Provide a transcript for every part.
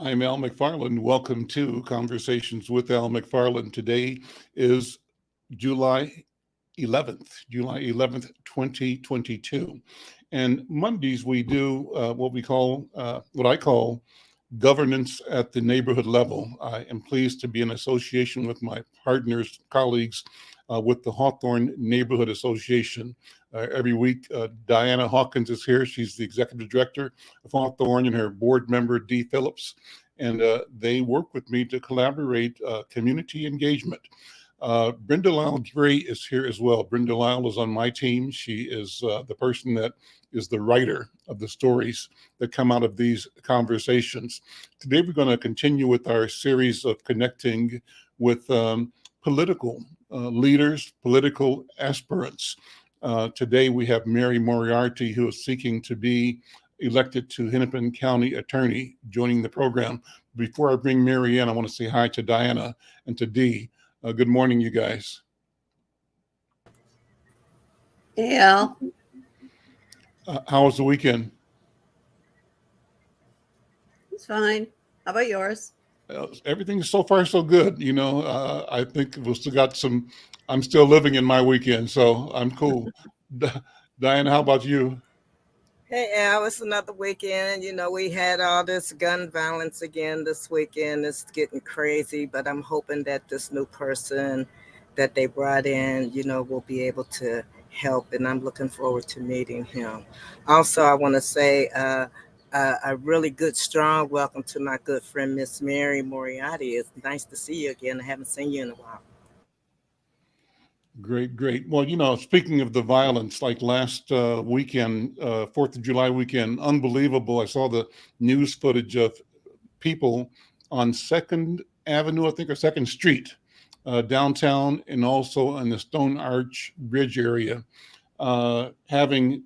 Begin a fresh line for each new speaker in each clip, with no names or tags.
I'm Al McFarlane. Welcome to Conversations with Al McFarlane. Today is July 11th, 2022. And Mondays we do what I call governance at the neighborhood level. I am pleased to be in association with my partners, colleagues with the Hawthorne Neighborhood Association. Every week, Dawanna Hawkins is here. She's the executive director of Hawthorne, and her board member, Dee Phillips. And they work with me to collaborate community engagement. Brenda Lyle Gray is here as well. Brenda Lyle is on my team. She is the person that is the writer of the stories that come out of these conversations. Today, we're going to continue with our series of connecting with political leaders, political aspirants. Today, we have Mary Moriarty, who is seeking to be elected to Hennepin County Attorney, joining the program. Before I bring Mary in, I want to say hi to Dawanna and to Dee. Good morning, you guys.
Hey, Al.
How was the weekend?
It's fine. How about yours?
Everything so far so good. I think we've still got I'm still living in my weekend, so I'm cool. Dawanna, how about you?
Hey, Al, it's another weekend. We had all this gun violence again this weekend. It's getting crazy, but I'm hoping that this new person that they brought in, will be able to help, and I'm looking forward to meeting him. Also, I want to say a really good, strong welcome to my good friend, Miss Mary Moriarty. It's nice to see you again. I haven't seen you in a while.
Great. Well, speaking of the violence, like last weekend, 4th of July weekend, unbelievable. I saw the news footage of people on 2nd Avenue, I think, or 2nd Street, downtown, and also on the Stone Arch Bridge area, driving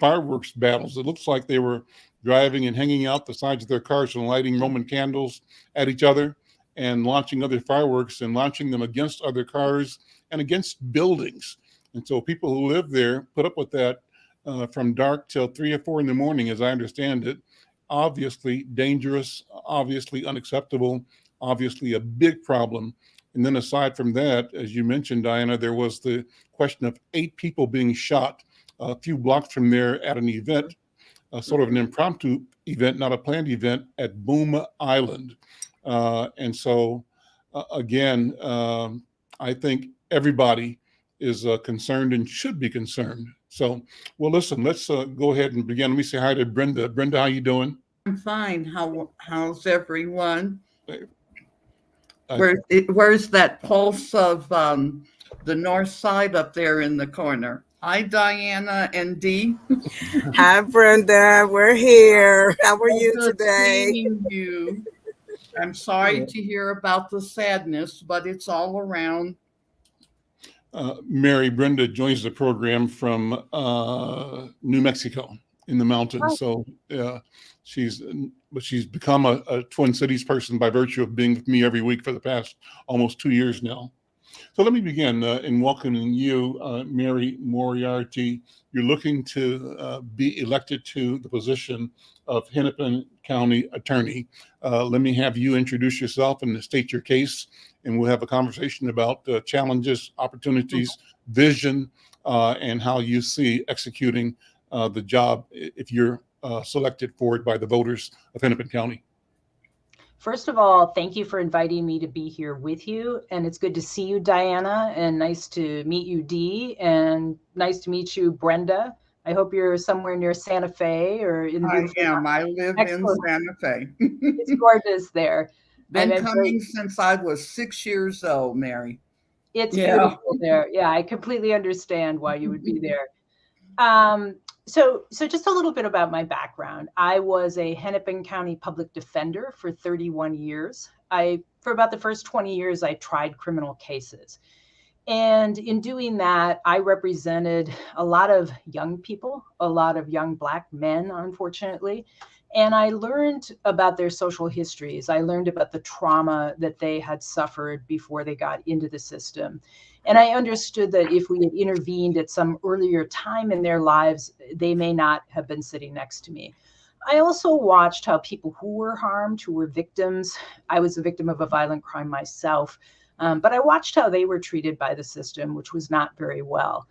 fireworks battles. It looks like they were driving and hanging out the sides of their cars and lighting Roman candles at each other, and launching other fireworks and launching them against other cars and against buildings. And so people who live there put up with that from dark till 3 or 4 in the morning, as I understand it. Obviously dangerous, obviously unacceptable, obviously a big problem. And then aside from that, as you mentioned, Dawanna, there was the question of 8 people being shot a few blocks from there at an event, sort of an impromptu event, not a planned event, at Boom Island. And so, again, I think everybody is concerned and should be concerned. So, well, listen, let's go ahead and begin. Let me say hi to Brenda. Brenda, how you doing?
I'm fine. How's everyone? Where's that pulse of the north side up there in the corner? Hi, Dawanna and Dee.
Hi, Brenda. We're here. How are you today?
Seeing you. I'm sorry to hear about the sadness, but it's all around.
Mary, Brenda joins the program from New Mexico in the mountains. So she's become a Twin Cities person by virtue of being with me every week for the past almost 2 years now. So let me begin in welcoming you, Mary Moriarty. You're looking to be elected to the position of Hennepin County Attorney. Let me have you introduce yourself and state your case, and we'll have a conversation about challenges, opportunities, vision, and how you see executing the job if you're selected for it by the voters of Hennepin County.
First of all, thank you for inviting me to be here with you. And it's good to see you, Dawanna, and nice to meet you, Dee, and nice to meet you, Brenda. I hope you're somewhere near Santa Fe or in
I am. I live in Santa Fe.
It's gorgeous there.
Been coming since I was 6 years old, Mary.
It's beautiful there. Yeah, I completely understand why you would be there. So just a little bit about my background. I was a Hennepin County public defender for 31 years. For about the first 20 years, I tried criminal cases. And in doing that, I represented a lot of young people, a lot of young Black men, unfortunately. And I learned about their social histories. I learned about the trauma that they had suffered before they got into the system. And I understood that if we had intervened at some earlier time in their lives, they may not have been sitting next to me. I also watched how people who were harmed, who were victims, I was a victim of a violent crime myself, but I watched how they were treated by the system, which was not very well.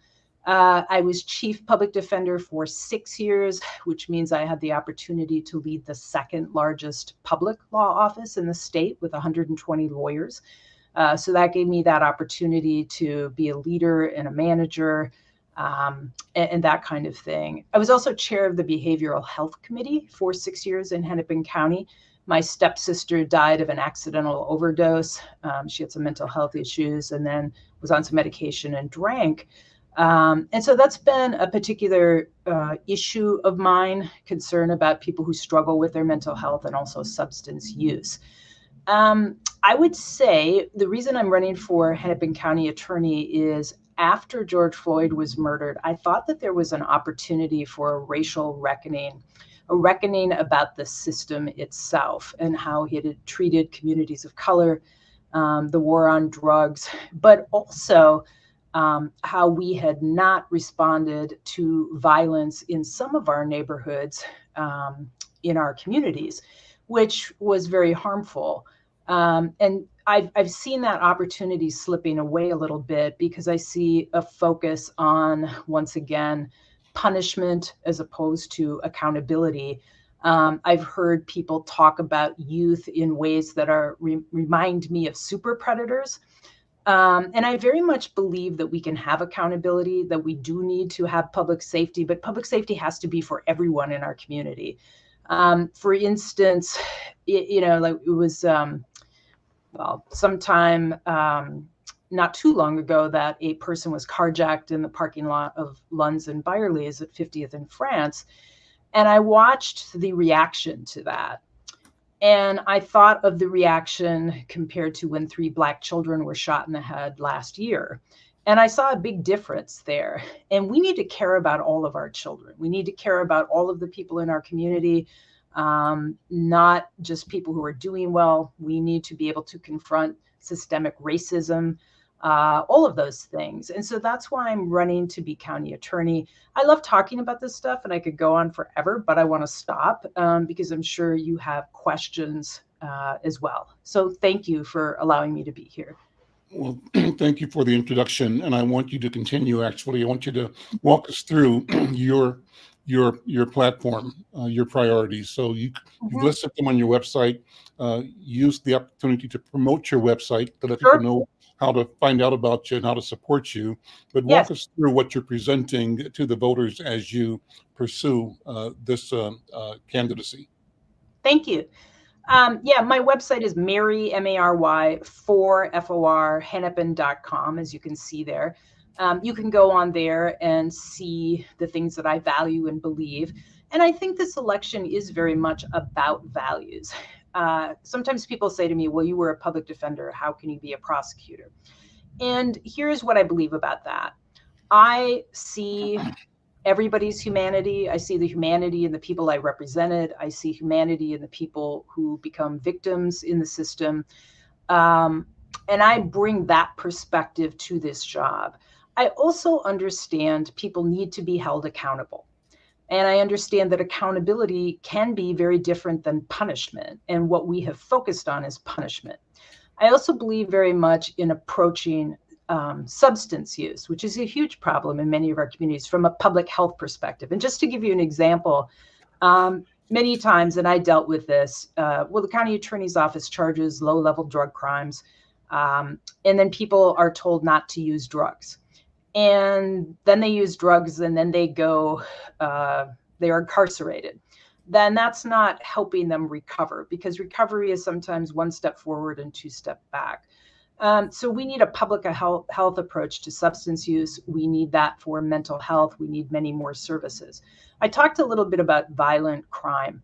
I was chief public defender for 6 years, which means I had the opportunity to lead the second largest public law office in the state with 120 lawyers. So that gave me that opportunity to be a leader and a manager, and that kind of thing. I was also chair of the Behavioral Health Committee for 6 years in Hennepin County. My stepsister died of an accidental overdose. She had some mental health issues and then was on some medication and drank. And so that's been a particular issue of mine, concern about people who struggle with their mental health and also substance use. I would say the reason I'm running for Hennepin County attorney is after George Floyd was murdered, I thought that there was an opportunity for a racial reckoning, a reckoning about the system itself and how it had treated communities of color, the war on drugs, but also how we had not responded to violence in some of our neighborhoods in our communities, which was very harmful. And I've seen that opportunity slipping away a little bit because I see a focus on, once again, punishment as opposed to accountability. I've heard people talk about youth in ways that remind me of super predators. And I very much believe that we can have accountability, that we do need to have public safety, but public safety has to be for everyone in our community. For instance, like it was, sometime not too long ago that a person was carjacked in the parking lot of Lunds and Byerly's at 50th in France. And I watched the reaction to that. And I thought of the reaction compared to when 3 Black children were shot in the head last year. And I saw a big difference there. And we need to care about all of our children. We need to care about all of the people in our community, not just people who are doing well. We need to be able to confront systemic racism, all of those things. And so that's why I'm running to be county attorney. I love talking about this stuff and I could go on forever, but I want to stop because I'm sure you have questions as well. So thank you for allowing me to be here.
Well, thank you for the introduction. And I want you to continue, actually. I want you to walk us through your platform, your priorities. So you've listed them on your website. Use the opportunity to promote your website to let people know how to find out about you and how to support you. But walk us through what you're presenting to the voters as you pursue this candidacy.
Thank you. My website is Mary, M-A-R-Y, for Hennepin.com, as you can see there. You can go on there and see the things that I value and believe. And I think this election is very much about values. Sometimes people say to me, well, you were a public defender. How can you be a prosecutor? And here's what I believe about that. I see everybody's humanity. I see the humanity in the people I represented. I see humanity in the people who become victims in the system. And I bring that perspective to this job. I also understand people need to be held accountable. And I understand that accountability can be very different than punishment. And what we have focused on is punishment. I also believe very much in approaching substance use, which is a huge problem in many of our communities from a public health perspective. And just to give you an example, many times, and I dealt with this, the county attorney's office charges low-level drug crimes, and then people are told not to use drugs. And then they use drugs and then they go, they're incarcerated. Then that's not helping them recover, because recovery is sometimes 1 step forward and 2 steps back. So we need a public health approach to substance use. We need that for mental health. We need many more services. I talked a little bit about violent crime.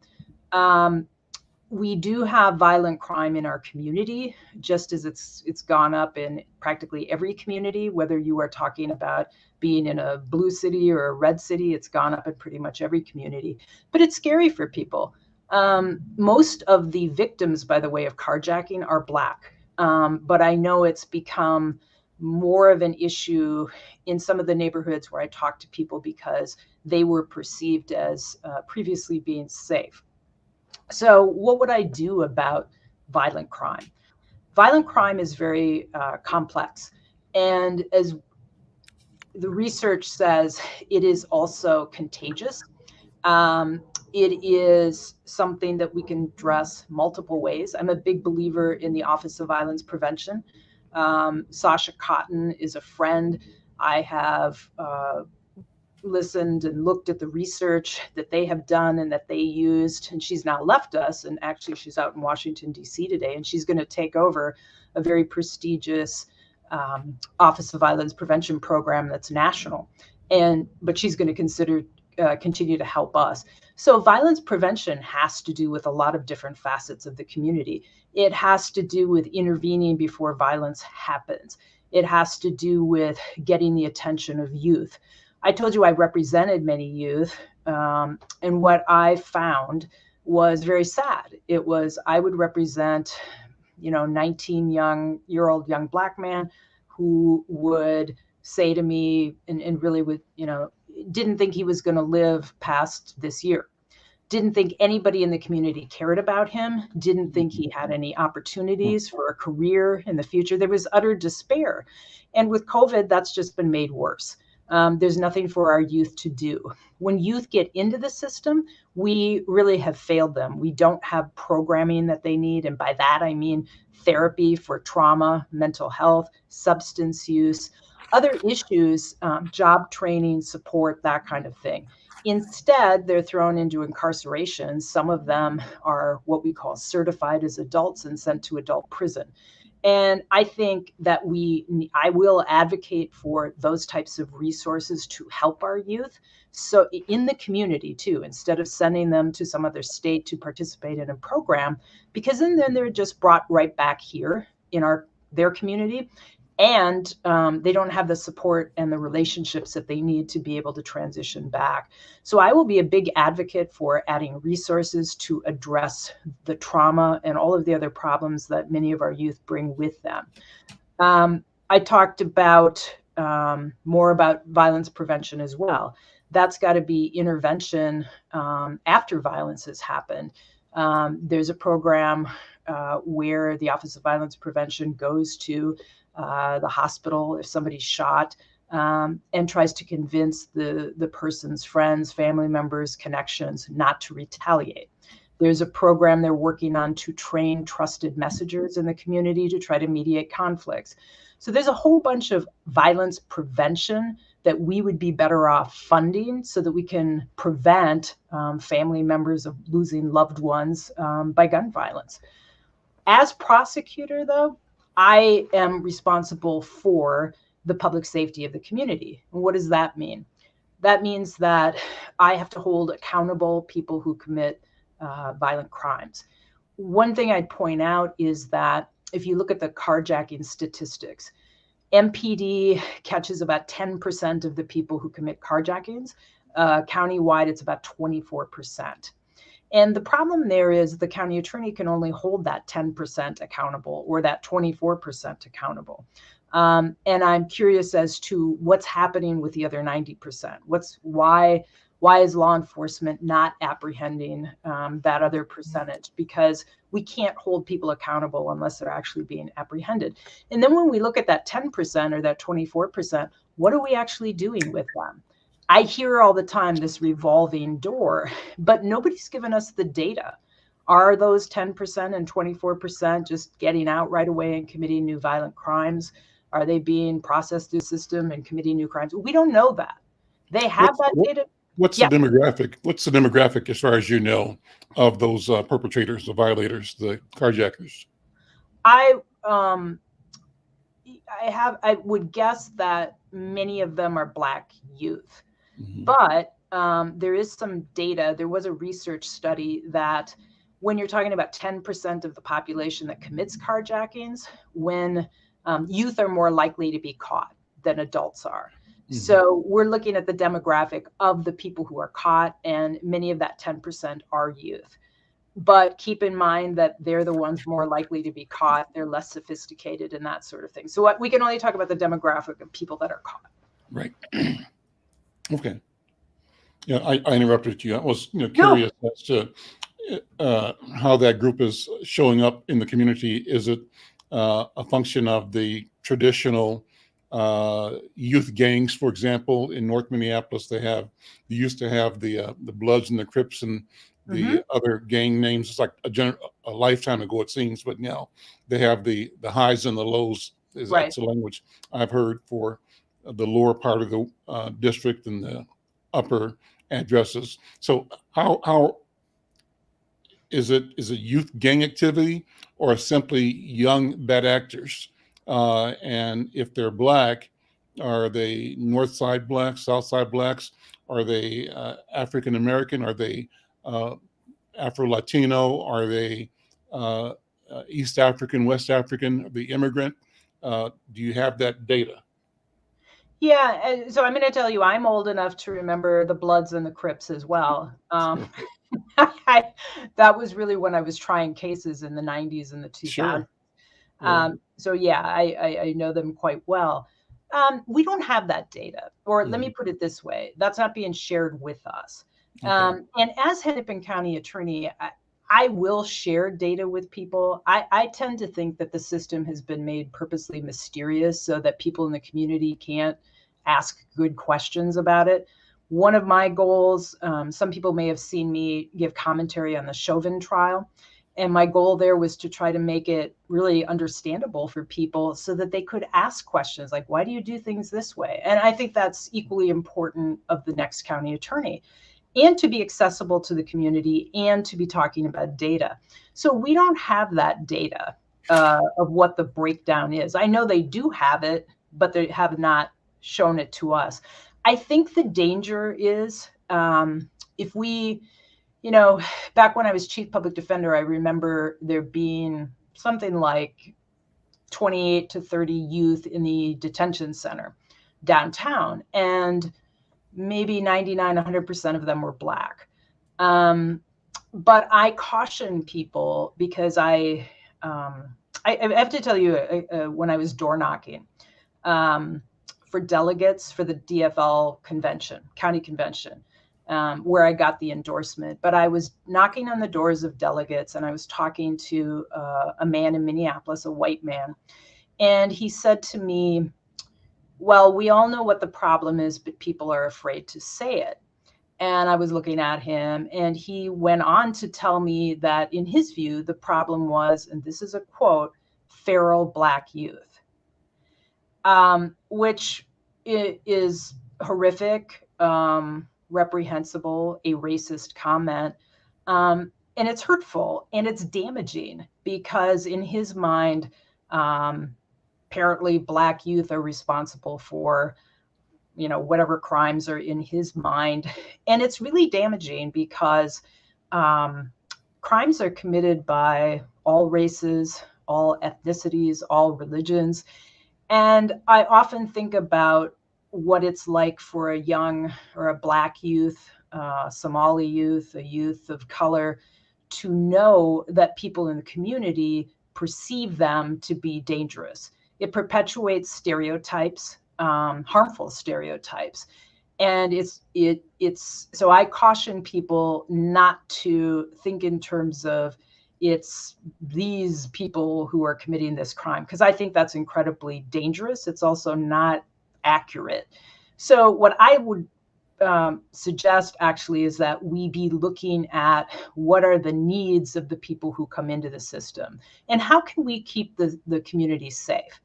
We do have violent crime in our community, just as it's gone up in practically every community, whether you are talking about being in a blue city or a red city, it's gone up in pretty much every community. But it's scary for people. Most of the victims, by the way, of carjacking are Black. But I know it's become more of an issue in some of the neighborhoods where I talk to people because they were perceived as previously being safe. So what would I do about violent crime? Violent crime is very complex. And as the research says, it is also contagious. It is something that we can address multiple ways. I'm a big believer in the Office of Violence Prevention. Sasha Cotton is a friend. I have listened and looked at the research that they have done and that they used, and she's now left us, and actually she's out in Washington, D.C. today, and she's going to take over a very prestigious Office of Violence Prevention program that's national, but she's going to continue to help us. So violence prevention has to do with a lot of different facets of the community. It has to do with intervening before violence happens. It has to do with getting the attention of youth. I told you I represented many youth, and what I found was very sad. It was, I would represent, 19-year-old young Black man who would say to me, and really would, didn't think he was going to live past this year. Didn't think anybody in the community cared about him. Didn't think he had any opportunities for a career in the future. There was utter despair. And with COVID, that's just been made worse. There's nothing for our youth to do. When youth get into the system, we really have failed them. We don't have programming that they need. And by that, I mean therapy for trauma, mental health, substance use, other issues, job training, support, that kind of thing. Instead, they're thrown into incarceration. Some of them are what we call certified as adults and sent to adult prison. And I think that I will advocate for those types of resources to help our youth. So in the community too, instead of sending them to some other state to participate in a program, because then they're just brought right back here in their community. And they don't have the support and the relationships that they need to be able to transition back. So I will be a big advocate for adding resources to address the trauma and all of the other problems that many of our youth bring with them. I talked about more about violence prevention as well. That's got to be intervention after violence has happened. There's a program where the Office of Violence Prevention goes to the hospital if somebody's shot, and tries to convince the person's friends, family members, connections not to retaliate. There's a program they're working on to train trusted messengers in the community to try to mediate conflicts. So there's a whole bunch of violence prevention that we would be better off funding so that we can prevent family members of losing loved ones by gun violence. As prosecutor, though, I am responsible for the public safety of the community. And what does that mean? That means that I have to hold accountable people who commit violent crimes. One thing I'd point out is that if you look at the carjacking statistics, MPD catches about 10% of the people who commit carjackings. Countywide, it's about 24%. And the problem there is the county attorney can only hold that 10% accountable or that 24% accountable. And I'm curious as to what's happening with the other 90%. Why is law enforcement not apprehending that other percentage? Because we can't hold people accountable unless they're actually being apprehended. And then when we look at that 10% or that 24%, what are we actually doing with them? I hear all the time this revolving door, but nobody's given us the data. Are those 10% and 24% just getting out right away and committing new violent crimes? Are they being processed through the system and committing new crimes? We don't know that. They have that data.
What's the demographic? What's the demographic, as far as you know, of those perpetrators, the violators, the carjackers?
I would guess that many of them are Black youth. Mm-hmm. But there is some data. There was a research study that when you're talking about 10% of the population that commits carjackings, when youth are more likely to be caught than adults are. Mm-hmm. So we're looking at the demographic of the people who are caught, and many of that 10% are youth. But keep in mind that they're the ones more likely to be caught. They're less sophisticated and that sort of thing. So we can only talk about the demographic of people that are caught.
Right. Okay. Yeah, I interrupted you. I was curious as to how that group is showing up in the community. Is it a function of the traditional youth gangs? For example, in North Minneapolis, they used to have the Bloods and the Crips and the other gang names. It's like a lifetime ago, it seems, but now they have the highs and the lows. That's the language I've heard for the lower part of the district and the upper addresses. So how is it youth gang activity or simply young bad actors? And if they're Black, are they North Side Blacks, South Side Blacks? Are they African American? Are they Afro Latino? Are they East African, West African, the immigrant? Do you have that data?
Yeah, so I'm going to tell you, I'm old enough to remember the Bloods and the Crips as well. That was really when I was trying cases in the 90s and the 2000s.
Sure. Yeah.
So yeah, I know them quite well. We don't have that data, or let me put it this way, that's not being shared with us. And as Hennepin County attorney, I will share data with people. I tend to think that the system has been made purposely mysterious so that people in the community can't ask good questions about it. One of my goals, some people may have seen me give commentary on the Chauvin trial, and my goal there was to try to make it really understandable for people so that they could ask questions like, why do you do things this way? And I think that's equally important of the next county attorney, and to be accessible to the community and to be talking about data. So we don't have that data of what the breakdown is. I know they do have it, but they have not shown it to us. I think the danger is if we, back when I was chief public defender, I remember there being something like 28 to 30 youth in the detention center downtown, and maybe 99, 100% of them were Black. But I caution people because I have to tell you, when I was door knocking for delegates for the DFL convention, county convention, where I got the endorsement, but I was knocking on the doors of delegates and I was talking to a man in Minneapolis, a white man, and he said to me, well, we all know what the problem is, but people are afraid to say it. And I was looking at him, and he went on to tell me that in his view, the problem was, and this is a quote, feral Black youth, which is horrific, reprehensible, a racist comment. And it's hurtful and it's damaging because in his mind, apparently Black youth are responsible for, whatever crimes are in his mind. And it's really damaging because crimes are committed by all races, all ethnicities, all religions. And I often think about what it's like for a young or a Black youth, Somali youth, a youth of color, to know that people in the community perceive them to be dangerous. It perpetuates stereotypes, harmful stereotypes. And it's so I caution people not to think in terms of it's these people who are committing this crime, because I think that's incredibly dangerous. It's also not accurate. So what I would suggest actually is that we be looking at what are the needs of the people who come into the system and how can we keep the community safe.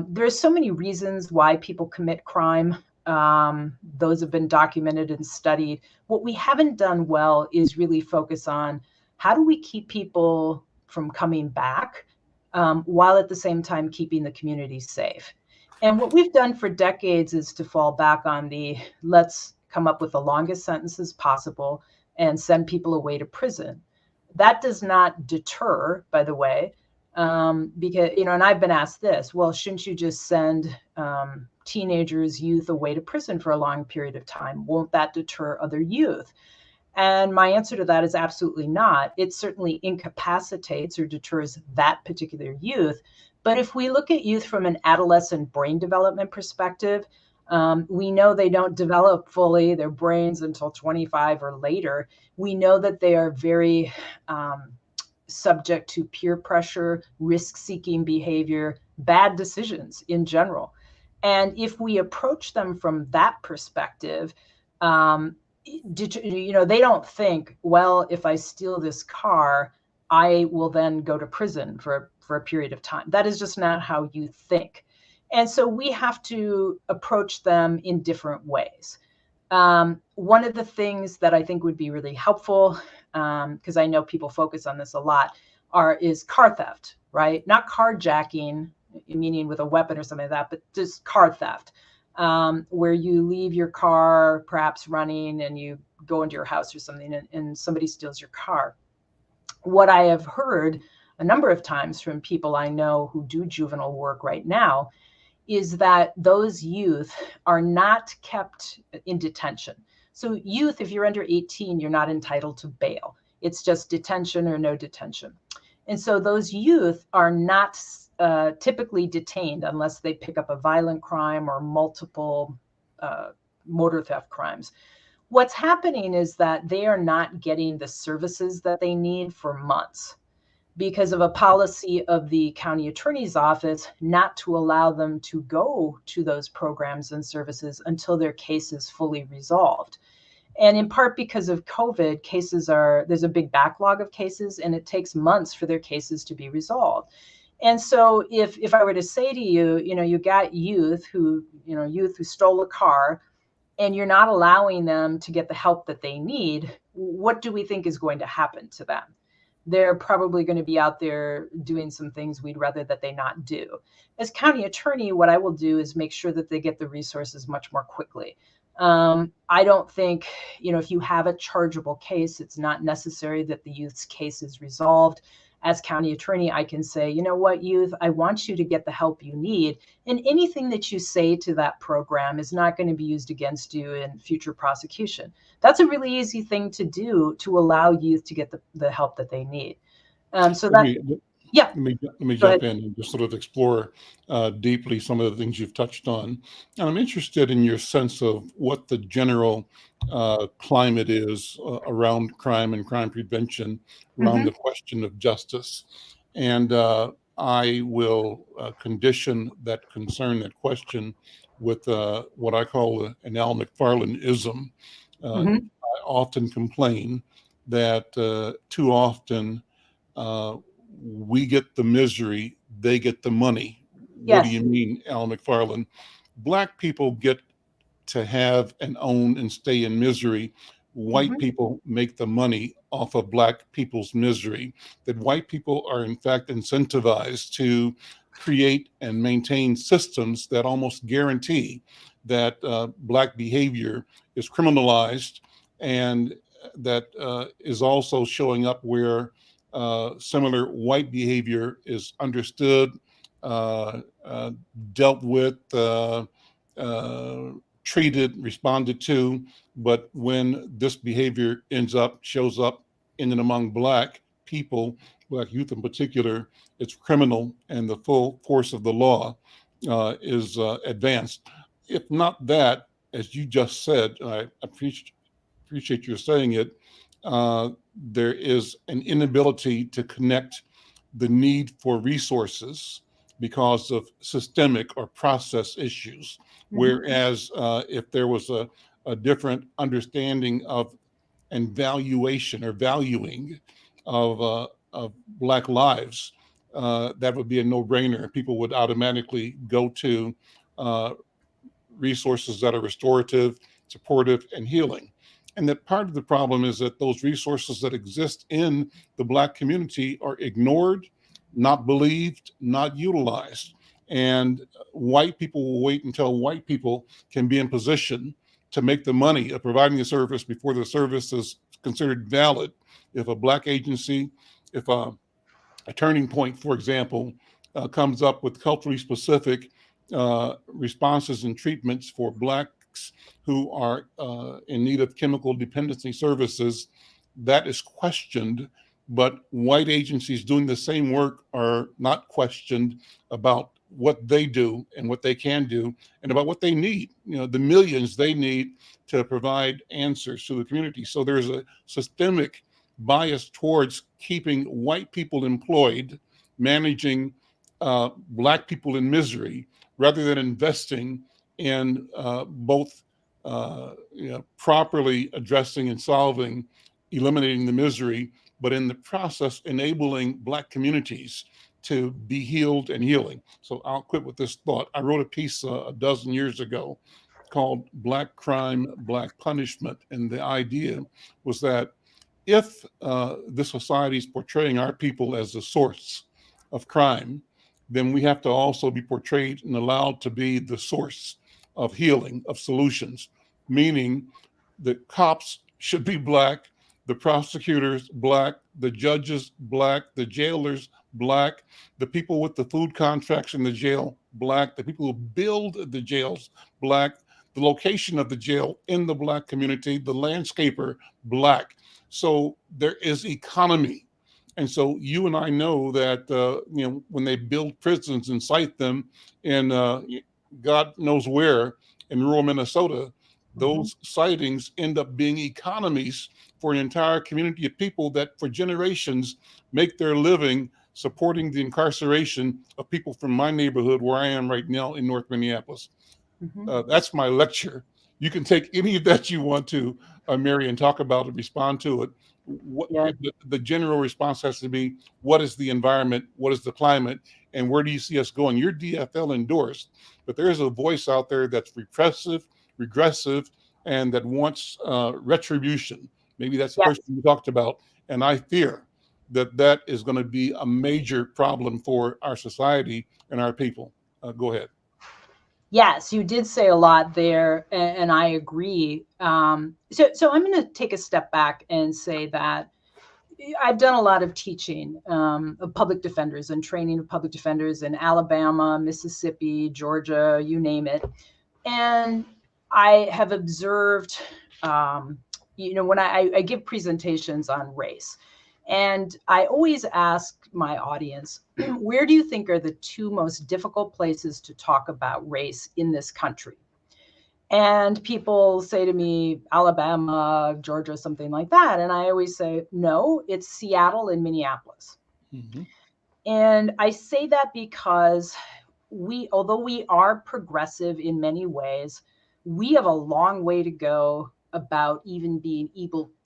There's so many reasons why people commit crime. Those have been documented and studied. What we haven't done well is really focus on how do we keep people from coming back while at the same time keeping the community safe. And what we've done for decades is to fall back on let's come up with the longest sentences possible and send people away to prison. That does not deter, by the way, because, and I've been asked this, well, shouldn't you just send teenagers, youth away to prison for a long period of time? Won't that deter other youth? And my answer to that is absolutely not. It certainly incapacitates or deters that particular youth. But if we look at youth from an adolescent brain development perspective, We know they don't develop fully their brains until 25 or later. We know that they are very subject to peer pressure, risk-seeking behavior, bad decisions in general. And if we approach them from that perspective, they don't think, well, if I steal this car, I will then go to prison for a period of time. That is just not how you think. And so we have to approach them in different ways. One of the things that I think would be really helpful, because I know people focus on this a lot, is car theft, right? Not carjacking, meaning with a weapon or something like that, but just car theft, where you leave your car perhaps running and you go into your house or something and somebody steals your car. What I have heard a number of times from people I know who do juvenile work right now is that those youth are not kept in detention. So youth, if you're under 18, you're not entitled to bail. It's just detention or no detention. And so those youth are not typically detained unless they pick up a violent crime or multiple motor theft crimes. What's happening is that they are not getting the services that they need for months because of a policy of the county attorney's office not to allow them to go to those programs and services until their case is fully resolved. And in part because of COVID, there's a big backlog of cases and it takes months for their cases to be resolved. And so if I were to say to you, you got youth who stole a car and you're not allowing them to get the help that they need, what do we think is going to happen to them? They're probably going to be out there doing some things we'd rather that they not do. As county attorney, what I will do is make sure that they get the resources much more quickly. I don't think, if you have a chargeable case, it's not necessary that the youth's case is resolved. As county attorney, I can say, you know what, youth, I want you to get the help you need. And anything that you say to that program is not going to be used against you in future prosecution. That's a really easy thing to do to allow youth to get the help that they need. Let me jump in and just sort of explore deeply some of the things you've touched on. And I'm interested in your sense of what the general climate is around crime and crime prevention, around the question of justice. And I will condition that concern, that question, with what I call an Al McFarlane-ism. I often complain that too often we get the misery, they get the money. Yes.
What do you mean, Al McFarlane? Black people get to have and own and stay in misery. White people make the money off of Black people's misery. That white people are in fact incentivized to create and maintain systems that almost guarantee that Black behavior is criminalized, and that is also showing up where similar white behavior is understood, dealt with, treated, responded to. But when this behavior shows up in and among Black people, Black youth in particular, it's criminal, and the full force of the law is advanced. If not that, as you just said, I appreciate your saying it, there is an inability to connect the need for resources because of systemic or process issues. Whereas if there was a different understanding of and valuation or valuing of Black lives, that would be a no-brainer. People would automatically go to resources that are restorative, supportive, and healing. And that part of the problem is that those resources that exist in the Black community are ignored, not believed, not utilized. And white people will wait until white people can be in position to make the money of providing the service before the service is considered valid. If a Black agency, if a Turning Point, for example, comes up with culturally specific responses and treatments for Blacks who are in need of chemical dependency services, that is questioned. But white agencies doing the same work are not questioned about what they do and what they can do, and about what they need, the millions they need to provide answers to the community. So there's a systemic bias towards keeping white people employed, managing Black people in misery, rather than investing in both properly addressing and solving, eliminating the misery, but in the process enabling Black communities to be healed and healing. So I'll quit with this thought. I wrote a piece a dozen years ago called Black Crime, Black Punishment. And the idea was that if the society is portraying our people as the source of crime, then we have to also be portrayed and allowed to be the source of healing, of solutions, meaning the cops should be Black, the prosecutors Black, the judges Black, the jailers Black, the people with the food contracts in the jail Black, the people who build the jails Black, the location of the jail in the Black community, the landscaper Black. So there is economy. And so you and I know that, when they build prisons and site them in God knows where in rural Minnesota, those sightings end up being economies for an entire community of people that for generations make their living supporting the incarceration of people from my neighborhood where I am right now in North Minneapolis. That's my lecture. You can take any of that you want to, Mary, and talk about it, respond to it. The general response has to be, what is the environment? What is the climate? And where do you see us going? You're DFL endorsed, but there is a voice out there that's repressive, regressive, and that wants retribution. Maybe that's the person you talked about. And I fear that that is going to be a major problem for our society and our people. Go ahead.
Yes, you did say a lot there, and I agree. So I'm going to take a step back and say that I've done a lot of teaching of public defenders and training of public defenders in Alabama, Mississippi, Georgia, you name it. And I have observed, when I give presentations on race, and I always ask my audience, where do you think are the two most difficult places to talk about race in this country? And people say to me, Alabama, Georgia, something like that. And I always say, no, it's Seattle and Minneapolis. And I say that because although we are progressive in many ways, we have a long way to go about even being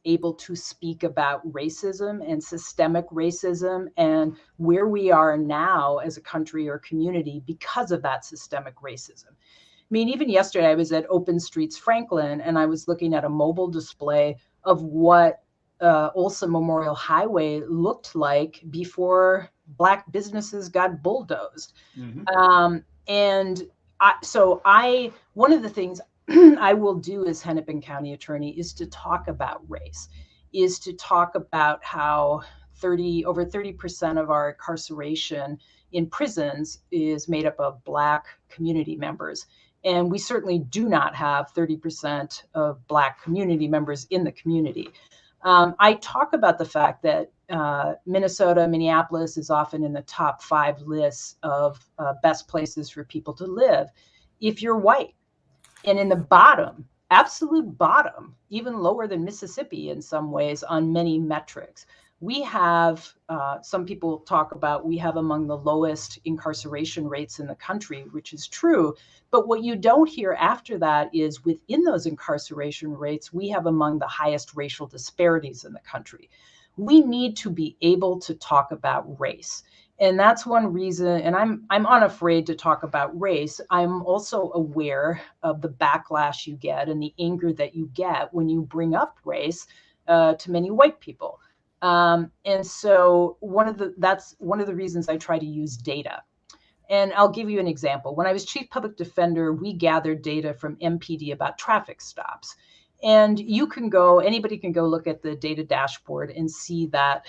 able to speak about racism and systemic racism and where we are now as a country or community because of that systemic racism. I mean, even yesterday I was at Open Streets Franklin and I was looking at a mobile display of what Olson Memorial Highway looked like before Black businesses got bulldozed. One of the things I will do as Hennepin County Attorney is to talk about race, is to talk about how over 30% of our incarceration in prisons is made up of Black community members. And we certainly do not have 30% of Black community members in the community. I talk about the fact that Minnesota, Minneapolis is often in the top 5 lists of best places for people to live if you're white. And in the bottom, absolute bottom, even lower than Mississippi in some ways on many metrics. We have, some people talk about, we have among the lowest incarceration rates in the country, which is true. But what you don't hear after that is within those incarceration rates, we have among the highest racial disparities in the country. We need to be able to talk about race. And that's one reason, and I'm unafraid to talk about race. I'm also aware of the backlash you get and the anger that you get when you bring up race to many white people. And so that's one of the reasons I try to use data. And I'll give you an example. When I was chief public defender, we gathered data from MPD about traffic stops. And anybody can go look at the data dashboard and see that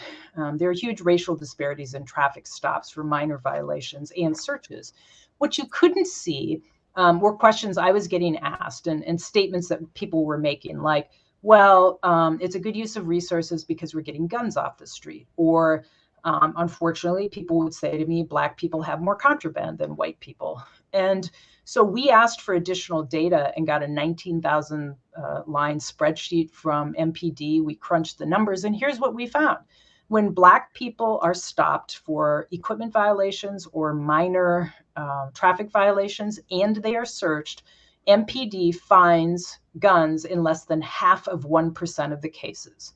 there are huge racial disparities in traffic stops for minor violations and searches. What you couldn't see were questions I was getting asked and statements that people were making, like, well, it's a good use of resources because we're getting guns off the street, or Unfortunately, people would say to me, Black people have more contraband than white people. And so we asked for additional data and got a 19,000 line spreadsheet from MPD. We crunched the numbers, and here's what we found. When Black people are stopped for equipment violations or minor traffic violations and they are searched, MPD finds guns in less than 0.5% of the cases.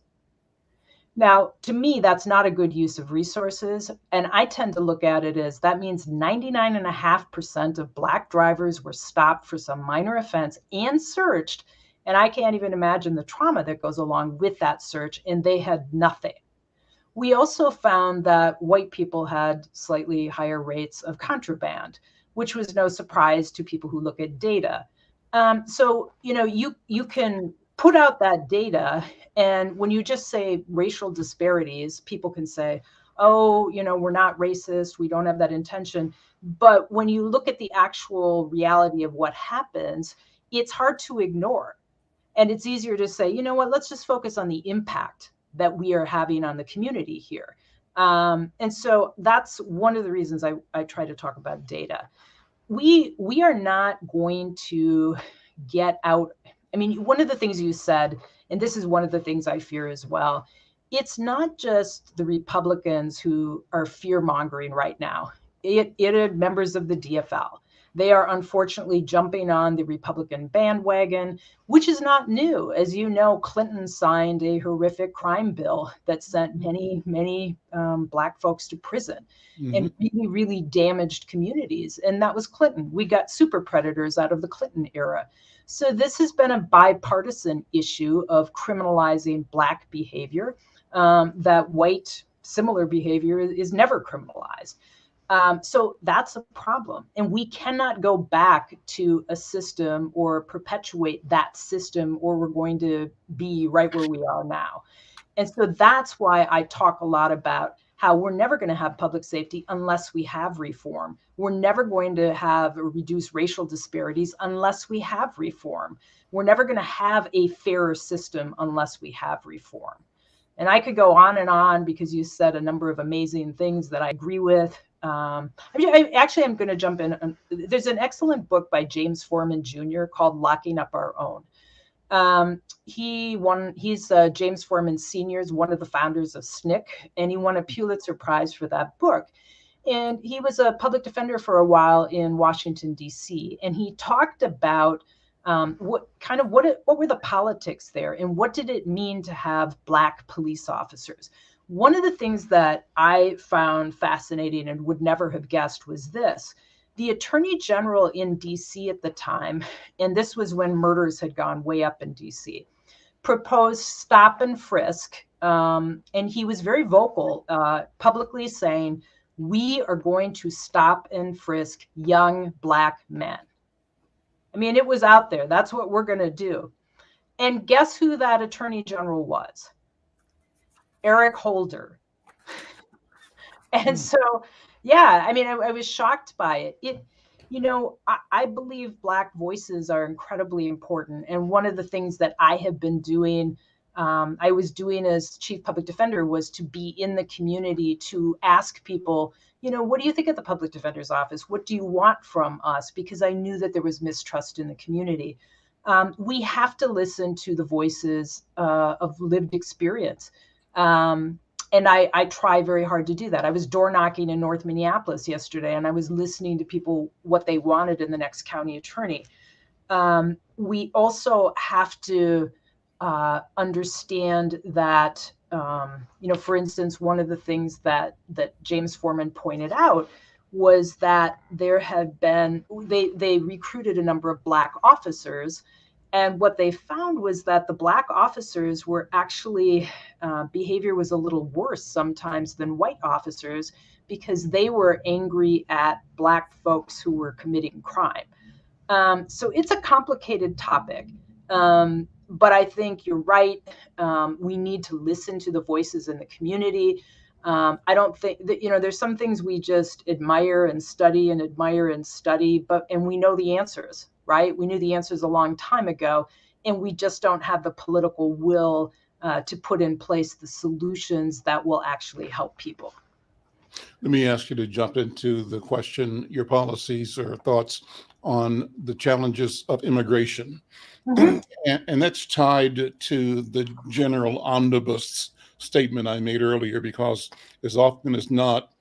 Now, to me, that's not a good use of resources. And I tend to look at it as that means 99.5% of Black drivers were stopped for some minor offense and searched. And I can't even imagine the trauma that goes along with that search. And they had nothing. We also found that white people had slightly higher rates of contraband, which was no surprise to people who look at data. So, you can put out that data, and when you just say racial disparities, people can say, oh, we're not racist, we don't have that intention. But when you look at the actual reality of what happens, it's hard to ignore. And it's easier to say, you know what, let's just focus on the impact that we are having on the community here. And so that's one of the reasons I try to talk about data. We are not going to get out. I mean, one of the things you said, and this is one of the things I fear as well, it's not just the Republicans who are fear-mongering right now. It are members of the DFL. They are unfortunately jumping on the Republican bandwagon, which is not new. As you know, Clinton signed a horrific crime bill that sent many Black folks to prison and really, really damaged communities. And that was Clinton. We got super predators out of the Clinton era. So this has been a bipartisan issue of criminalizing Black behavior, that white similar behavior is never criminalized. So that's a problem. And we cannot go back to a system or perpetuate that system, or we're going to be right where we are now. And so that's why I talk a lot about how we're never going to have public safety unless we have reform. We're never going to have or reduce racial disparities unless we have reform. We're never going to have a fairer system unless we have reform. And I could go on and on because you said a number of amazing things that I agree with. I'm going to jump in. There's an excellent book by James Foreman Jr. called Locking Up Our Own. He's James Foreman Sr.'s one of the founders of SNCC, and he won a Pulitzer Prize for that book. And he was a public defender for a while in Washington, D.C. And he talked about what were the politics there, and what did it mean to have Black police officers? One of the things that I found fascinating and would never have guessed was this. The Attorney General in DC at the time, and this was when murders had gone way up in DC, proposed stop and frisk. And he was very vocal, publicly saying, we are going to stop and frisk young Black men. I mean, it was out there. That's what we're going to do. And guess who that Attorney General was? Eric Holder. And so, yeah, I mean, I was shocked by it. I believe Black voices are incredibly important. And one of the things that I have been doing, I was doing as chief public defender, was to be in the community to ask people, what do you think of the public defender's office? What do you want from us? Because I knew that there was mistrust in the community. We have to listen to the voices of lived experience. And I try very hard to do that. I was door knocking in North Minneapolis yesterday, and I was listening to people, what they wanted in the next county attorney. We also have to understand that, for instance, one of the things that James Foreman pointed out was that there had been, they recruited a number of Black officers. And what they found was that the Black officers were actually, behavior was a little worse sometimes than white officers, because they were angry at Black folks who were committing crime. So it's a complicated topic. But I think you're right. We need to listen to the voices in the community. I don't think that, there's some things we just admire and study, and we know the answers. Right? We knew the answers a long time ago, and we just don't have the political will to put in place the solutions that will actually help people.
Let me ask you to jump into the question, your policies or thoughts on the challenges of immigration.
Mhm.
And that's tied to the general omnibus statement I made earlier, because as often as not,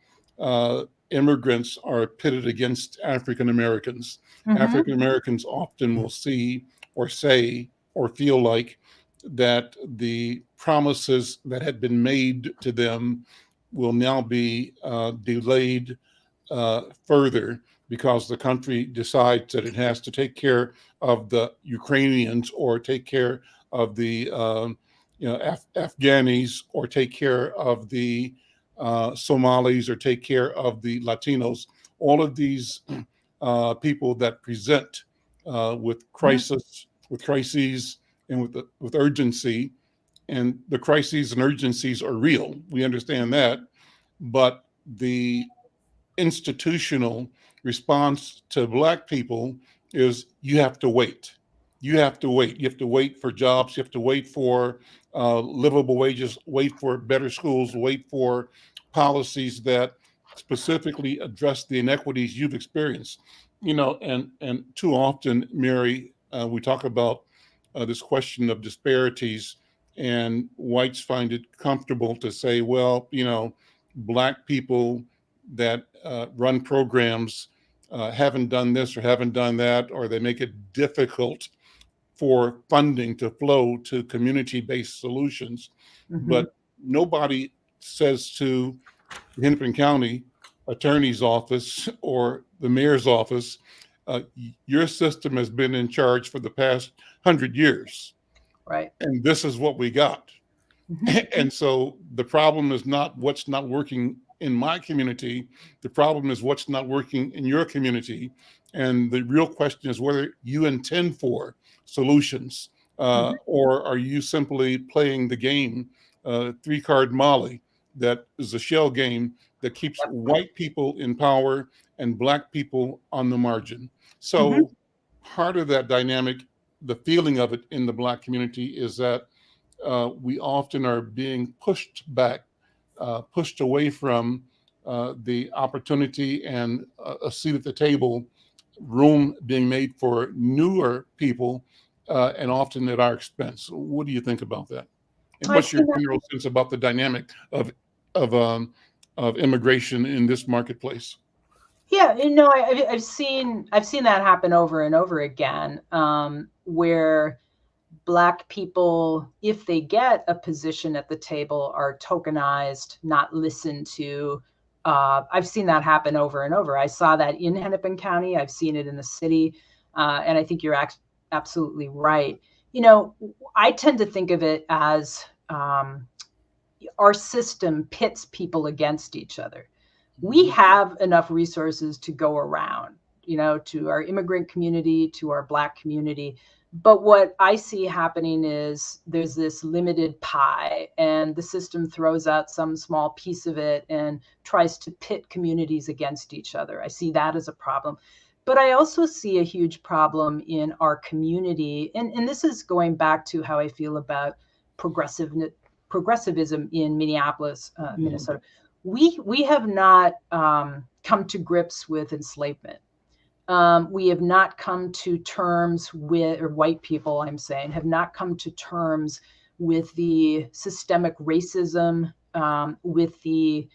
immigrants are pitted against African Americans.
Mhm.
African Americans often will see or say or feel like that the promises that had been made to them will now be delayed further, because the country decides that it has to take care of the Ukrainians, or take care of the Afghanis, or take care of the Somalis, or take care of the Latinos. All of these people that present with crises, and with urgency, and the crises and urgencies are real. We understand that, but the institutional response to Black people is, you have to wait. You have to wait. You have to wait for jobs. You have to wait for livable wages, wait for better schools, wait for policies that specifically address the inequities you've experienced. And too often, Mary, we talk about this question of disparities, and whites find it comfortable to say, well, Black people that run programs haven't done this or haven't done that, or they make it difficult for funding to flow to community-based solutions.
Mhm.
But nobody says to the Hennepin County Attorney's Office or the Mayor's Office, your system has been in charge for the past 100 years,
Right.
and this is what we got.
Mhm.
And so the problem is not what's not working in my community. The problem is what's not working in your community. And the real question is whether you intend for solutions, or are you simply playing the game, three-card Molly, that is a shell game that keeps
Yep.
white people in power and Black people on the margin. So
Mhm.
part of that dynamic, the feeling of it in the Black community, is that we often are being pushed back, pushed away from the opportunity and a seat at the table, room being made for newer people, and often at our expense. What do you think about that? And
I've
what's your
seen that.
general sense about the dynamic of um, of immigration in this marketplace?
Yeah, I've seen that happen over and over again, where Black people, if they get a position at the table, are tokenized, not listened to. I've seen that happen over and over. I saw that in Hennepin County. I've seen it in the city, and I think you're absolutely right. I tend to think of it as our system pits people against each other. We have enough resources to go around, to our immigrant community, to our Black community. But what I see happening is there's this limited pie, and the system throws out some small piece of it and tries to pit communities against each other. I see that as a problem. But I also see a huge problem in our community. And this is going back to how I feel about progressivism in Minneapolis, Minnesota. We have not come to grips with enslavement. We have not come to terms with, or white people, I'm saying, have not come to terms with the systemic racism, with the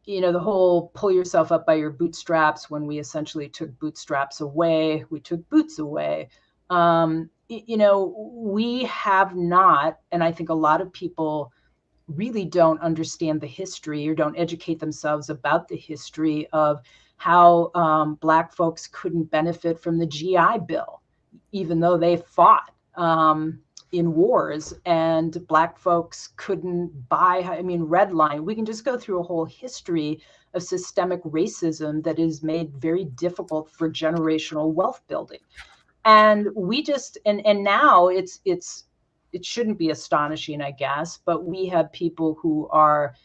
whole pull yourself up by your bootstraps. When we essentially took bootstraps away, we took boots away. We have not, and I think a lot of people really don't understand the history or don't educate themselves about the history of how Black folks couldn't benefit from the GI Bill, even though they fought in wars, and Black folks couldn't buy, redline. We can just go through a whole history of systemic racism that is made very difficult for generational wealth building. And we just, and now it shouldn't be astonishing, I guess, but we have people who are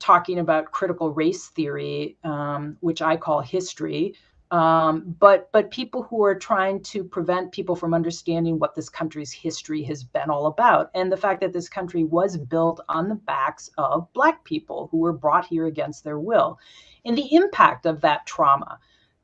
talking about critical race theory, which I call history, but people who are trying to prevent people from understanding what this country's history has been all about, and the fact that this country was built on the backs of Black people who were brought here against their will, and the impact of that trauma.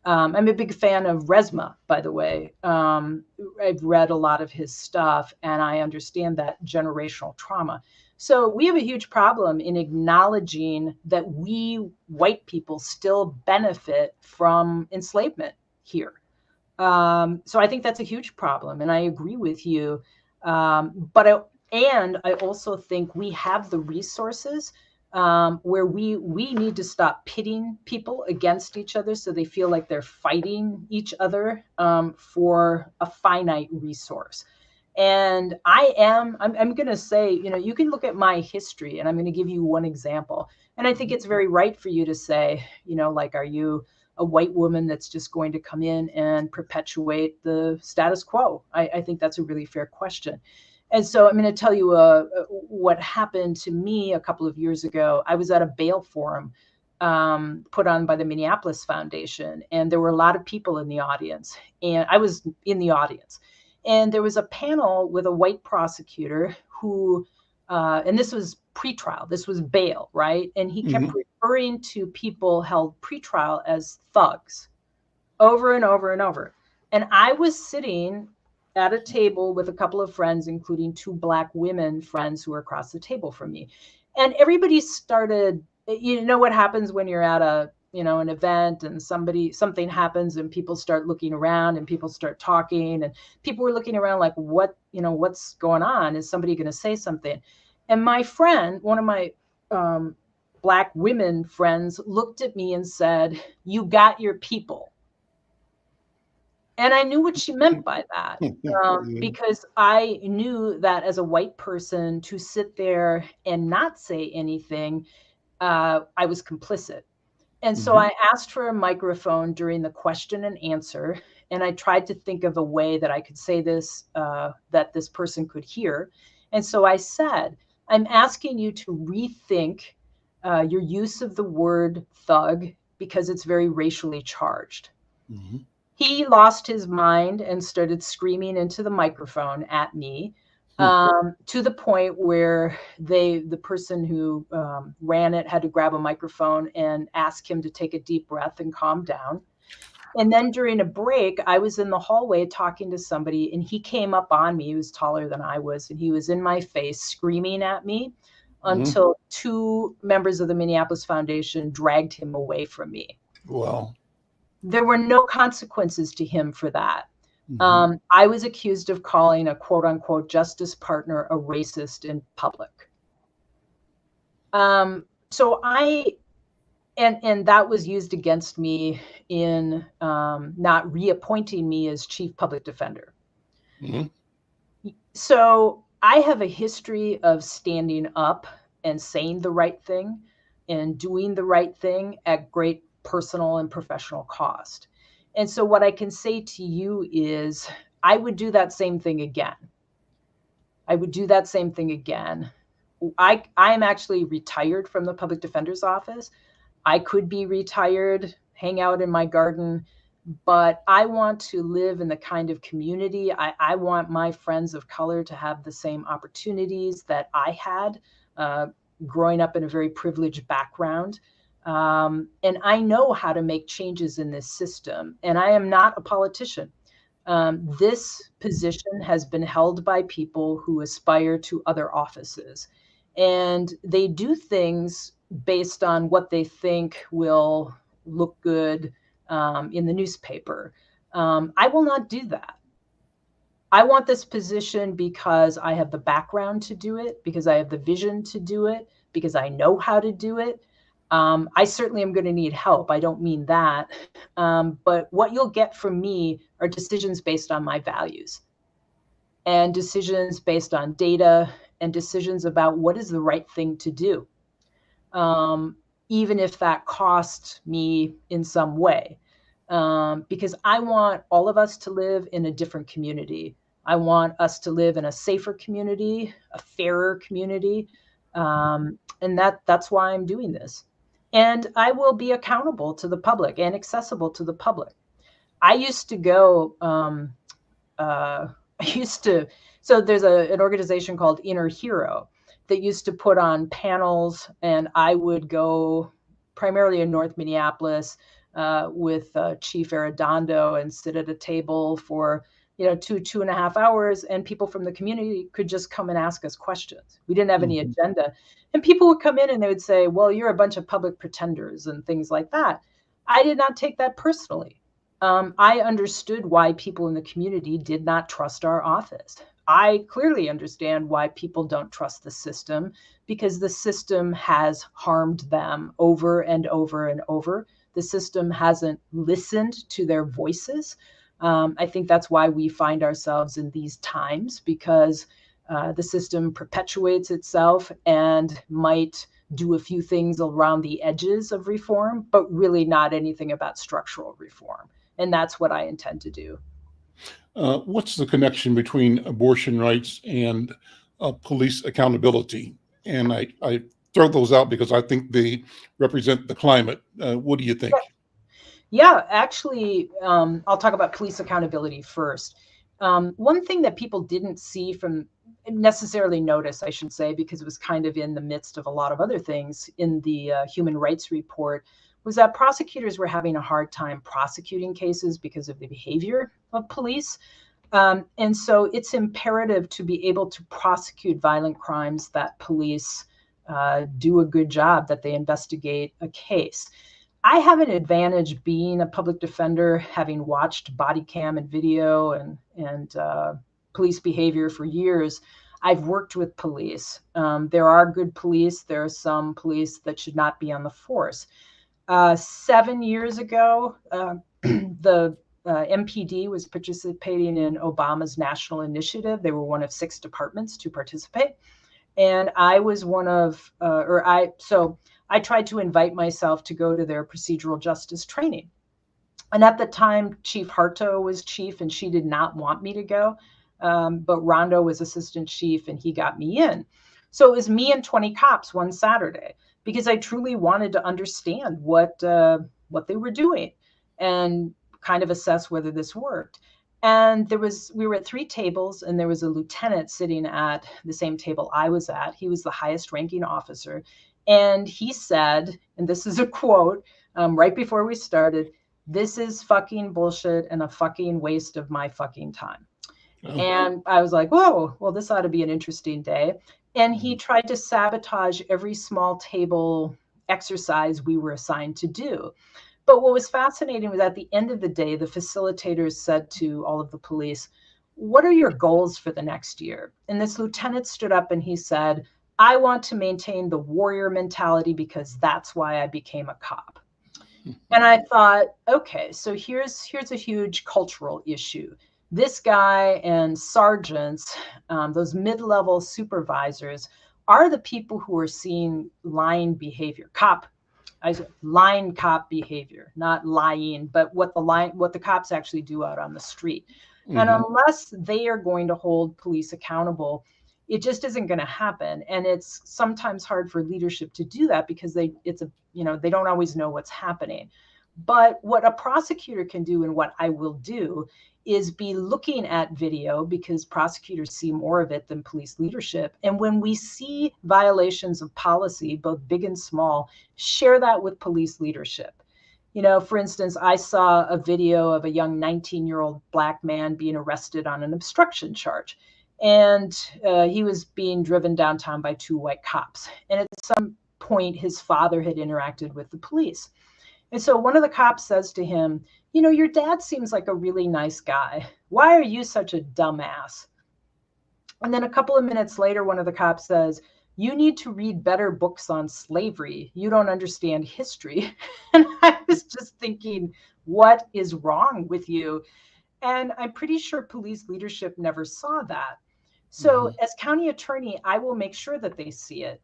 I'm a big fan of Resma, by the way. I've read a lot of his stuff, and I understand that generational trauma. So we have a huge problem in acknowledging that we white people still benefit from enslavement here. So I think that's a huge problem, and I agree with you. But I also think we have the resources where we need to stop pitting people against each other so they feel like they're fighting each other for a finite resource. And I'm going to say, you can look at my history, and I'm going to give you one example. And I think it's very right for you to say, like, are you a white woman that's just going to come in and perpetuate the status quo? I think that's a really fair question. And so I'm going to tell you what happened to me a couple of years ago. I was at a bail forum put on by the Minneapolis Foundation, and there were a lot of people in the audience, and I was in the audience. And there was a panel with a white prosecutor who, and this was pretrial, this was bail, right? And he kept referring to people held pretrial as thugs over and over and over. And I was sitting at a table with a couple of friends, including 2 Black women friends who were across the table from me. And everybody started, what happens when you're at an event and something happens and people start looking around and people start talking, and people were looking around like, what's going on? Is somebody going to say something? And my friend, one of my Black women friends, looked at me and said, "You got your people." And I knew what she meant by that, because I knew that as a white person, to sit there and not say anything, I was complicit. And so I asked for a microphone during the question and answer, and I tried to think of a way that I could say this, that this person could hear. And so I said, I'm asking you to rethink your use of the word thug because it's very racially charged. He lost his mind and started screaming into the microphone at me, to the point where the person who ran it had to grab a microphone and ask him to take a deep breath and calm down. And then during a break, I was in the hallway talking to somebody, and he came up on me. He was taller than I was, and he was in my face screaming at me until 2 members of the Minneapolis Foundation dragged him away from me.
Wow.
There were no consequences to him for that. I was accused of calling a quote unquote justice partner a racist in public. So and that was used against me in not reappointing me as chief public defender. So I have a history of standing up and saying the right thing and doing the right thing at great personal and professional cost. And so what I can say to you is I would do that same thing again. I would do that same thing again. I am actually retired from the public defender's office. I could be retired, hang out in my garden, but I want to live in the kind of community. I want my friends of color to have the same opportunities that I had growing up in a very privileged background. And I know how to make changes in this system. And I am not a politician. This position has been held by people who aspire to other offices. And they do things based on what they think will look good in the newspaper. I will not do that. I want this position because I have the background to do it, because I have the vision to do it, because I know how to do it. I certainly am going to need help. I don't mean that. But what you'll get from me are decisions based on my values and decisions based on data and decisions about what is the right thing to do, even if that costs me in some way. Because I want all of us to live in a different community. I want us to live in a safer community, a fairer community. And that's why I'm doing this. And I will be accountable to the public and accessible to the public. I used to go, so there's an organization called Inner Hero that used to put on panels, and I would go primarily in North Minneapolis with Chief Arredondo and sit at a table for 2.5 hours, and people from the community could just come and ask us questions. We didn't have any agenda, and people would come in and they would say, well, you're a bunch of public pretenders and things like that. I did not take that personally. I understood why people in the community did not trust our office. I clearly understand why people don't trust the system, because the system has harmed them over and over and over. The system hasn't listened to their voices. I think that's why we find ourselves in these times, because the system perpetuates itself and might do a few things around the edges of reform, but really not anything about structural reform. And that's what I intend to do.
What's the connection between abortion rights and police accountability? And I throw those out because I think they represent the climate. What do you think?
Yeah, actually, I'll talk about police accountability first. One thing that people didn't see from necessarily notice, I should say, because it was kind of in the midst of a lot of other things in the human rights report, was that prosecutors were having a hard time prosecuting cases because of the behavior of police. And so it's imperative to be able to prosecute violent crimes that police do a good job, that they investigate a case. I have an advantage being a public defender, having watched body cam and video and police behavior for years. I've worked with police. There are good police. There are some police that should not be on the force. 7 years ago, the MPD was participating in Obama's national initiative. They were one of 6 departments to participate. And I was one of, so I tried to invite myself to go to their procedural justice training. And at the time, Chief Harto was chief, and she did not want me to go. But Rondo was assistant chief, and he got me in. So it was me and 20 cops one Saturday, because I truly wanted to understand what they were doing and kind of assess whether this worked. And we were at 3 tables, and there was a lieutenant sitting at the same table I was at. He was the highest ranking officer. And he said, and this is a quote, right before we started, "This is fucking bullshit and a fucking waste of my fucking time." Oh. And I was like, whoa, well, this ought to be an interesting day. And he tried to sabotage every small table exercise we were assigned to do. But what was fascinating was at the end of the day, the facilitators said to all of the police, "What are your goals for the next year?" And this lieutenant stood up and he said, "I want to maintain the warrior mentality because that's why I became a cop." And I thought, okay, so here's a huge cultural issue. This guy and sergeants, those mid-level supervisors, are the people who are seeing lying behavior. Lying cop behavior, not lying, but what the cops actually do out on the street. Mm-hmm. And unless they are going to hold police accountable, it just isn't going to happen. And it's sometimes hard for leadership to do that because they don't always know what's happening. But what a prosecutor can do, and what I will do, is be looking at video, because prosecutors see more of it than police leadership. And when we see violations of policy, both big and small, share that with police leadership. For instance, I saw a video of a young 19-year-old Black man being arrested on an obstruction charge. And he was being driven downtown by 2 white cops. And at some point, his father had interacted with the police. And so one of the cops says to him, "Your dad seems like a really nice guy. Why are you such a dumbass?" And then a couple of minutes later, one of the cops says, "You need to read better books on slavery. You don't understand history." And I was just thinking, what is wrong with you? And I'm pretty sure police leadership never saw that. So as county attorney, I will make sure that they see it.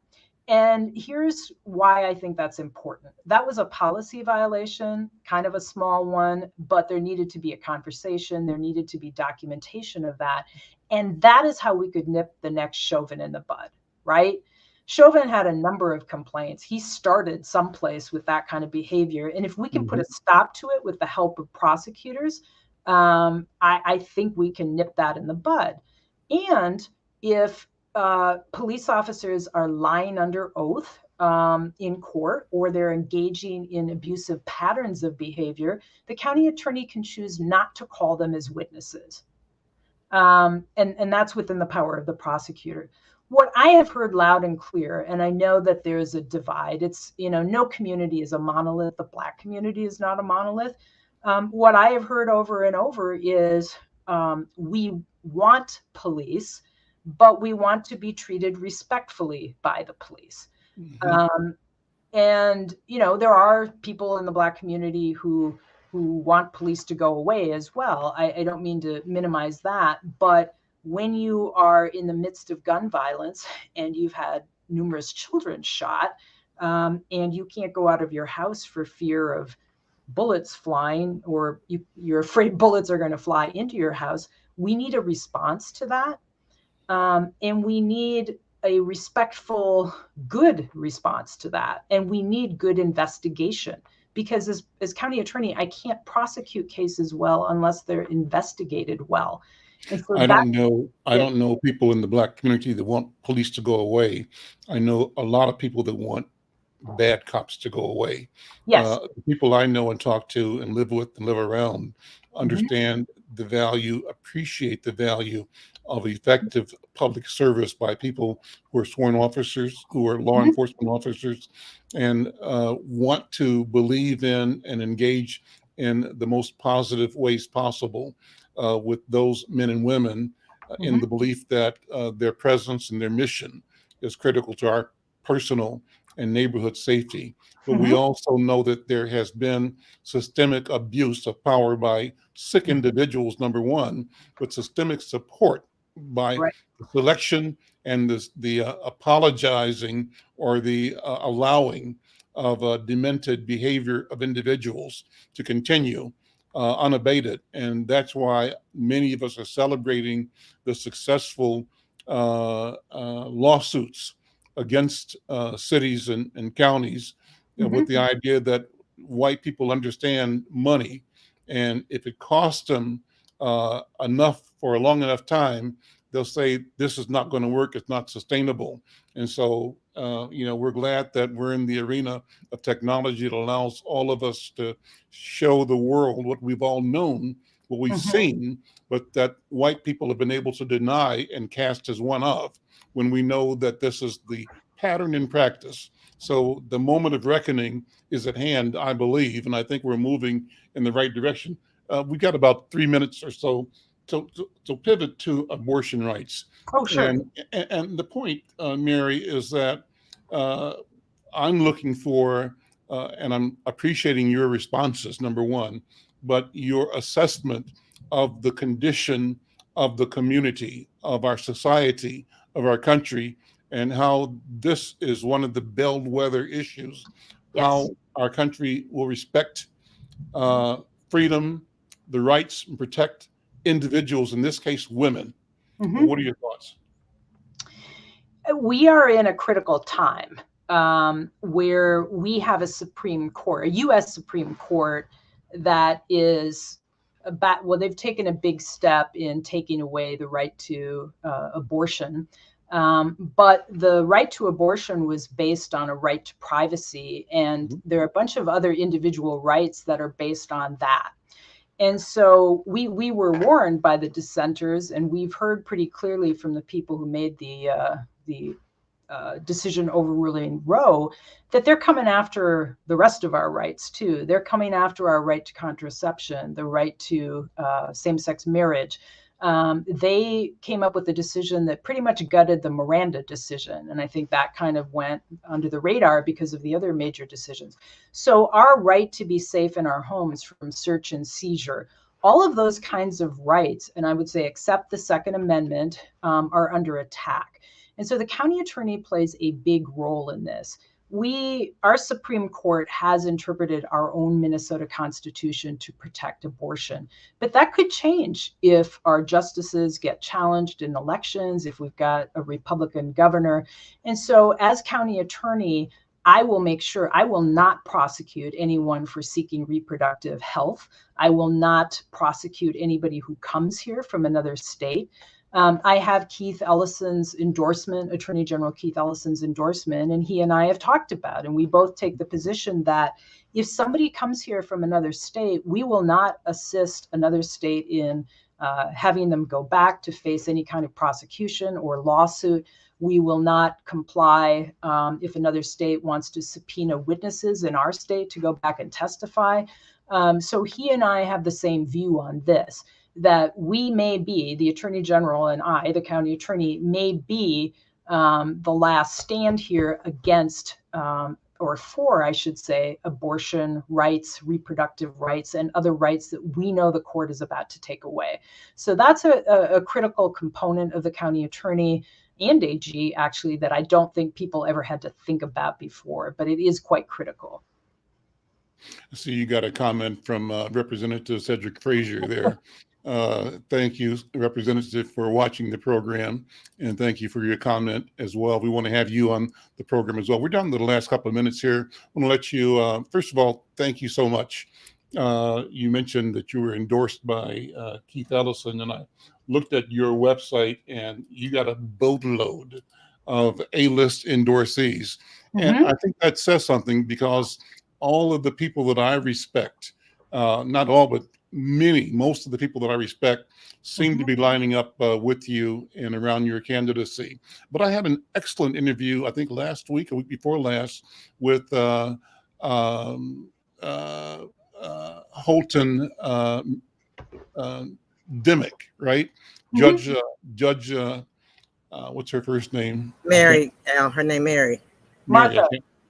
And here's why I think that's important. That was a policy violation, kind of a small one, but there needed to be a conversation. There needed to be documentation of that. And that is how we could nip the next Chauvin in the bud, right? Chauvin had a number of complaints. He started someplace with that kind of behavior. And if we can put a stop to it with the help of prosecutors, I think we can nip that in the bud. And if police officers are lying under oath in court, or they're engaging in abusive patterns of behavior, the county attorney can choose not to call them as witnesses. And that's within the power of the prosecutor. What I have heard loud and clear, and I know that there's a divide, it's, no community is a monolith. The Black community is not a monolith. What I have heard over and over is we want police, but we want to be treated respectfully by the police. And, there are people in the Black community who want police to go away as well. I don't mean to minimize that, but when you are in the midst of gun violence and you've had numerous children shot, and you can't go out of your house for fear of bullets flying, or you're afraid bullets are going to fly into your house, we need a response to that. And we need a respectful, good response to that. And we need good investigation, because as county attorney, I can't prosecute cases well unless they're investigated well. And so
I don't know people in the Black community that want police to go away. I know a lot of people that want bad cops to go away.
Yes.
The people I know and talk to and live with and live around understand the value, appreciate the value of effective public service by people who are sworn officers, who are law enforcement officers, and want to believe in and engage in the most positive ways possible with those men and women in the belief that their presence and their mission is critical to our personal and neighborhood safety. But we also know that there has been systemic abuse of power by sick individuals, number one, but systemic support by the selection and the apologizing or the allowing of demented behavior of individuals to continue unabated. And that's why many of us are celebrating the successful lawsuits against cities and counties with the idea that white people understand money. And if it costs them enough for a long enough time, they'll say, this is not going to work. It's not sustainable. And so, we're glad that we're in the arena of technology that allows all of us to show the world what we've all known, what we've seen, but that white people have been able to deny and cast as one of, when we know that this is the pattern in practice. So the moment of reckoning is at hand, I believe, and I think we're moving in the right direction. We got about 3 minutes or so to pivot to abortion rights.
Oh, sure.
And the point, Mary, is that I'm looking for, and I'm appreciating your responses, number one, but your assessment of the condition of the community, of our society, of our country, and how this is one of the bellwether issues, how our country will respect freedom, the rights, and protect individuals, in this case, women. What are your thoughts?
We are in a critical time where we have a Supreme Court, a U.S. Supreme Court that is they've taken a big step in taking away the right to abortion. But the right to abortion was based on a right to privacy, and there are a bunch of other individual rights that are based on that. And so we were warned by the dissenters, and we've heard pretty clearly from the people who made the decision overruling Roe, that they're coming after the rest of our rights too. They're coming after our right to contraception, the right to same-sex marriage. They came up with a decision that pretty much gutted the Miranda decision. And I think that kind of went under the radar because of the other major decisions. So our right to be safe in our homes from search and seizure, all of those kinds of rights, and I would say except the Second Amendment, are under attack. And so the county attorney plays a big role in this. our Supreme Court has interpreted our own Minnesota Constitution to protect abortion, but that could change if our justices get challenged in elections, if we've got a Republican governor. And so as county attorney, I will make sure I will not prosecute anyone for seeking reproductive health. I will not prosecute anybody who comes here from another state. I have Keith Ellison's endorsement, Attorney General Keith Ellison's endorsement, and he and I have talked about, and we both take the position that if somebody comes here from another state, we will not assist another state in having them go back to face any kind of prosecution or lawsuit. We will not comply if another state wants to subpoena witnesses in our state to go back and testify. So he and I have the same view on this, that we may be, the Attorney General and I, the county attorney, may be the last stand here against, or for, I should say, abortion rights, reproductive rights, and other rights that we know the court is about to take away. So that's a critical component of the county attorney and AG, actually, that I don't think people ever had to think about before, but it is quite critical.
So you got a comment from Representative Cedric Frazier there. Thank you, Representative, for watching the program, and thank you for your comment as well. We want to have you on the program as well. We're down to the last couple of minutes here. I want to let you, first of all, thank you so much. You mentioned that you were endorsed by Keith Ellison, and I looked at your website, and you got a boatload of A-list endorsees. And I think that says something, because all of the people that I respect, not all, but most of the people that I respect seem to be lining up with you and around your candidacy. But I had an excellent interview, I think last week, a week before last, with Holton Dimmick, right? Judge, what's her first name?
Mary. Her name Mary.
Martha.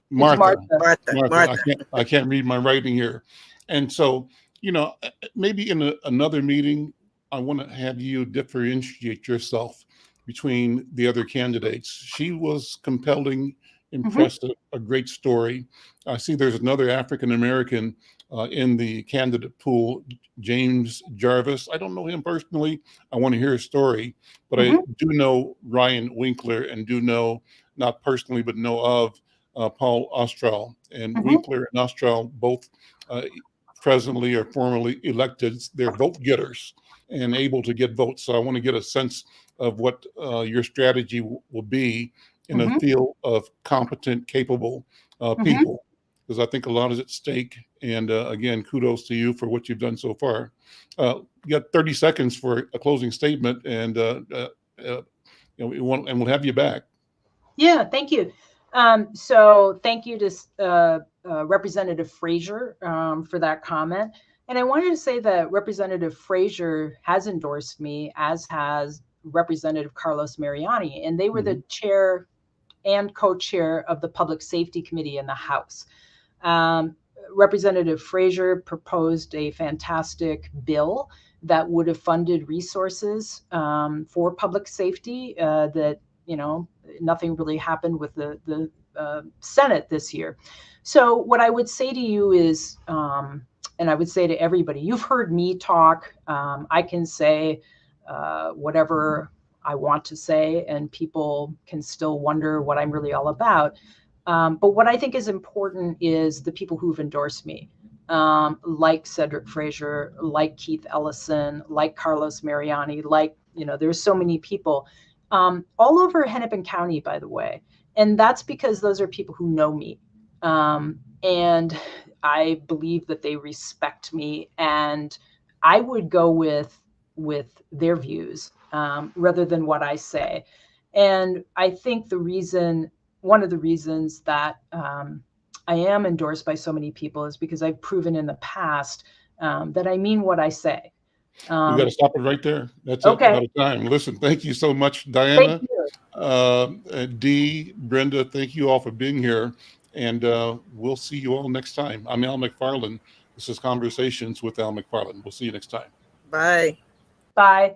Martha.
I can't read my writing here. And so, you know, maybe in another meeting, I want to have you differentiate yourself between the other candidates. She was compelling, impressive, a great story. I see there's another African-American in the candidate pool, James Jarvis. I don't know him personally. I want to hear his story, but I do know Ryan Winkler, and do know, not personally, but know of Paul Ostral. And Winkler and Ostral both presently or formerly elected. They're vote getters and able to get votes. So I want to get a sense of what your strategy will be in a field of competent, capable people, because I think a lot is at stake. And again, kudos to you for what you've done so far. You got 30 seconds for a closing statement, and we'll have you back.
Yeah, thank you. So thank you to Representative Frazier for that comment. And I wanted to say that Representative Frazier has endorsed me, as has Representative Carlos Mariani, and they were the chair and co-chair of the Public Safety Committee in the House. Representative Frazier proposed a fantastic bill that would have funded resources for public safety that, you know, nothing really happened with the Senate this year. So what I would say to you is, and I would say to everybody, you've heard me talk. I can say whatever I want to say, and people can still wonder what I'm really all about. But what I think is important is the people who've endorsed me, like Cedric Frazier, like Keith Ellison, like Carlos Mariani, like, you know, there's so many people all over Hennepin County, by the way. And that's because those are people who know me. And I believe that they respect me, and I would go with their views rather than what I say. And I think one of the reasons that I am endorsed by so many people is because I've proven in the past that I mean what I say.
We got to stop it right there. That's
okay.
It. Out of time. Listen, thank you so much, Dawanna.
Thank you.
Dee, Brenda, thank you all for being here. And we'll see you all next time. I'm Al McFarlane. This is Conversations with Al McFarlane. We'll see you next time.
Bye.
Bye.